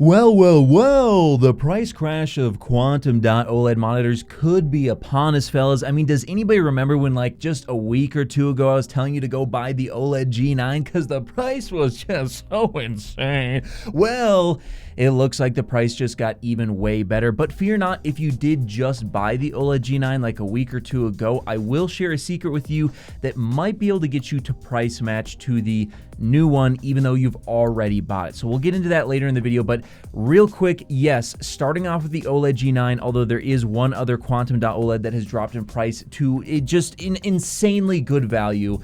Well, the price crash of Quantum Dot OLED monitors could be upon us, fellas. I mean, does anybody remember when, like, just a week or two ago, I was telling you to go buy the OLED G9 because the price was just so insane? Well, it looks like the price just got even way better. But fear not, if you did just buy the OLED G9 like a week or two ago, I will share a secret with you that might be able to get you to price match to the new one, even though you've already bought it. So we'll get into that later in the video, but real quick, yes, starting off with the OLED G9, although there is one other Quantum Dot OLED that has dropped in price to just an insanely good value.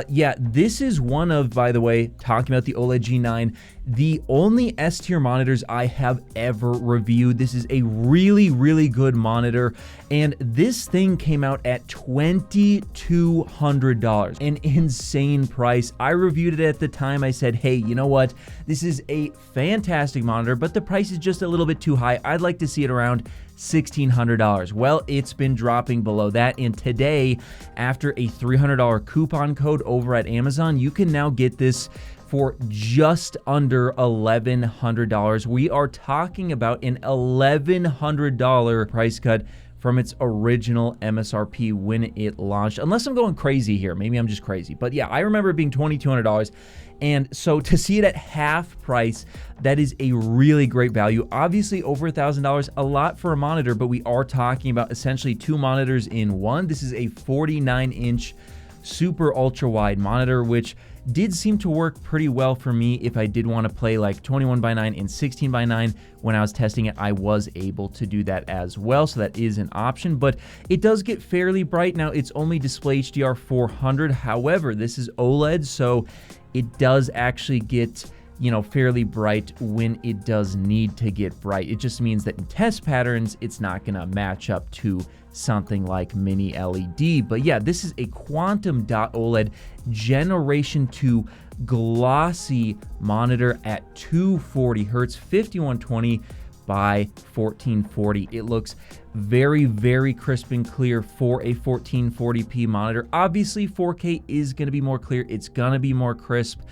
Yeah, this is one of, by the way, talking about the OLED G9, the only S-tier monitors I have ever reviewed. This is a really good monitor, and this thing came out at $2,200, an insane price. I reviewed it at the time. I said, hey, you know what? This is a fantastic monitor, but the price is just a little bit too high. I'd like to see it around $1,600. Well, it's been dropping below that, and today, after a $300 coupon code over at Amazon, you can now get this for just under $1,100. We are talking about an $1,100 price cut from its original MSRP when it launched. Unless I'm going crazy here, maybe I'm just crazy. But yeah, I remember it being $2,200. And so to see it at half price, that is a really great value. Obviously over $1,000, a lot for a monitor, but we are talking about essentially two monitors in one. This is a 49-inch super ultra wide monitor, which did seem to work pretty well for me if I did want to play like 21:9 and 16:9. When I was testing it, I was able to do that as well, so that is an option, but it does get fairly bright. Now, it's only display HDR 400. However, this is OLED, so it does actually get, you know, fairly bright when it does need to get bright. It just means that in test patterns, it's not gonna match up to something like mini LED. But yeah, this is a Quantum Dot OLED Generation 2 glossy monitor at 240 hertz, 5120 by 1440. It looks very crisp and clear for a 1440p monitor. Obviously 4K is going to be more clear, it's going to be more crisp,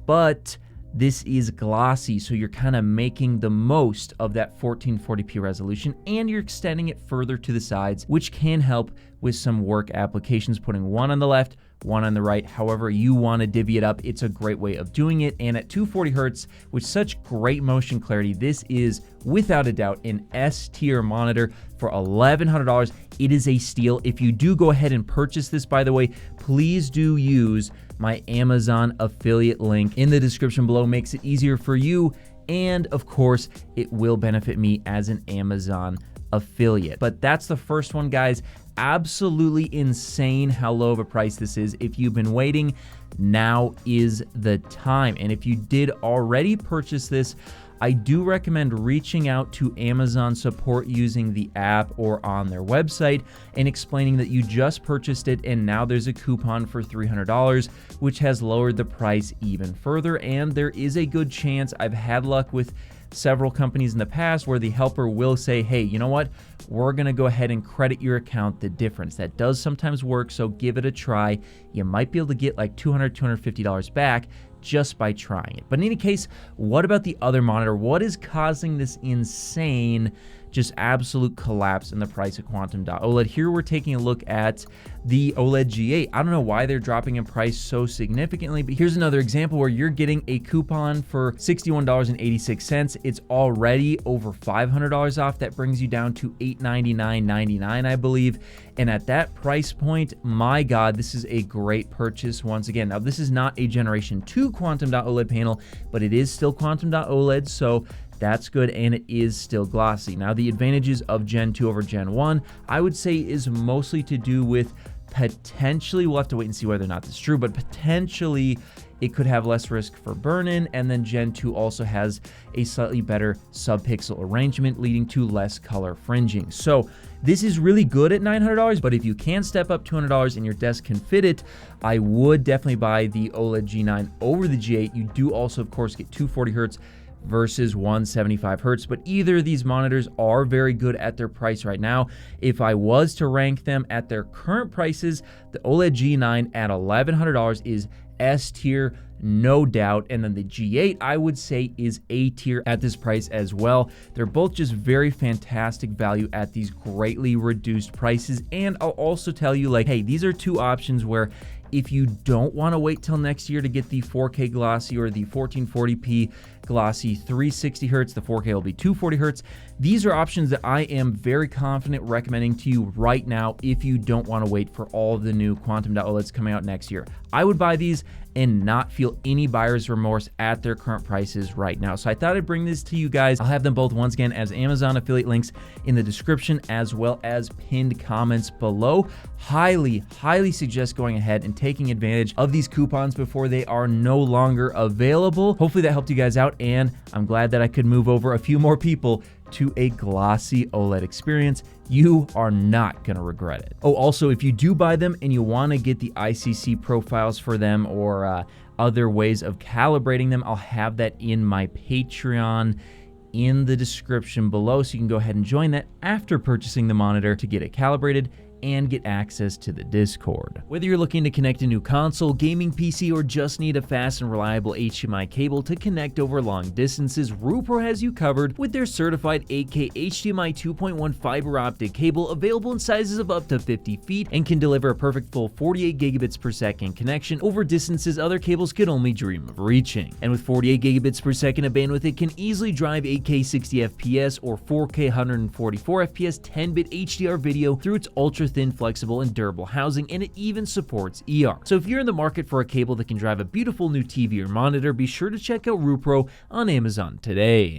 but this is glossy, so you're kind of making the most of that 1440p resolution, and you're extending it further to the sides, which can help with some work applications, putting one on the left, one on the right, however you want to divvy it up. It's a great way of doing it, and at 240 hertz with such great motion clarity, this is without a doubt an S-tier monitor for $1,100. It is a steal. If you do go ahead and purchase this, by the way, please do use my Amazon affiliate link in the description below. Makes it easier for you, and of course, it will benefit me as an Amazon affiliate. But that's the first one, guys. Absolutely insane how low of a price this is. If you've been waiting, now is the time. And if you did already purchase this, I do recommend reaching out to Amazon support using the app or on their website and explaining that you just purchased it and now there's a coupon for $300, which has lowered the price even further. And there is a good chance, I've had luck with several companies in the past where the helper will say, hey, you know what? We're going to go ahead and credit your account the difference. That does sometimes work, so give it a try. You might be able to get like $200, $250 back just by trying it. But in any case, what about the other monitor? What is causing this insane, just absolute collapse in the price of Quantum Dot OLED? Here we're taking a look at the OLED G8. I don't know why they're dropping in price so significantly, but here's another example where you're getting a coupon for $61.86. It's already over $500 off. That brings you down to $899.99, I believe. And at that price point, my God, this is a great purchase once again. Now, this is not a Generation 2 Quantum Dot OLED panel, but it is still Quantum Dot OLED, so that's good, and it is still glossy. Now, the advantages of Gen 2 over Gen 1, I would say, is mostly to do with potentially, we'll have to wait and see whether or not this is true, but potentially it could have less risk for burn-in, and then Gen 2 also has a slightly better sub-pixel arrangement, leading to less color fringing. So this is really good at $900, but if you can step up $200 and your desk can fit it, I would definitely buy the OLED G9 over the G8. You do also, of course, get 240 hertz versus 175 hertz, but either of these monitors are very good at their price right now. If I was to rank them at their current prices, the OLED G9 at $1,100 is S tier, no doubt. And then the G8, I would say, is A tier at this price as well. They're both just very fantastic value at these greatly reduced prices. And I'll also tell you, like, hey, these are two options where if you don't want to wait till next year to get the 4K glossy or the 1440p glossy 360 hertz, the 4K will be 240 hertz. These are options that I am very confident recommending to you right now if you don't want to wait for all of the new Quantum Dot OLEDs coming out next year. I would buy these and not feel any buyer's remorse at their current prices right now. So I thought I'd bring this to you guys. I'll have them both once again as Amazon affiliate links in the description as well as pinned comments below. Highly suggest going ahead and taking advantage of these coupons before they are no longer available. Hopefully that helped you guys out, and I'm glad that I could move over a few more people to a glossy OLED experience. You are not going to regret it. Oh, also, if you do buy them and you want to get the ICC profiles for them or other ways of calibrating them, I'll have that in my Patreon in the description below, so you can go ahead and join that after purchasing the monitor to get it calibrated and get access to the Discord. Whether you're looking to connect a new console, gaming PC, or just need a fast and reliable HDMI cable to connect over long distances, Rupro has you covered with their certified 8K HDMI 2.1 fiber optic cable, available in sizes of up to 50 feet and can deliver a perfect full 48 gigabits per second connection over distances other cables could only dream of reaching. And with 48 gigabits per second of bandwidth, it can easily drive 8K 60 FPS or 4K 144 FPS 10-bit HDR video through its ultra thin, flexible, and durable housing, and it even supports ER. So if you're in the market for a cable that can drive a beautiful new TV or monitor, be sure to check out Rupro on Amazon today.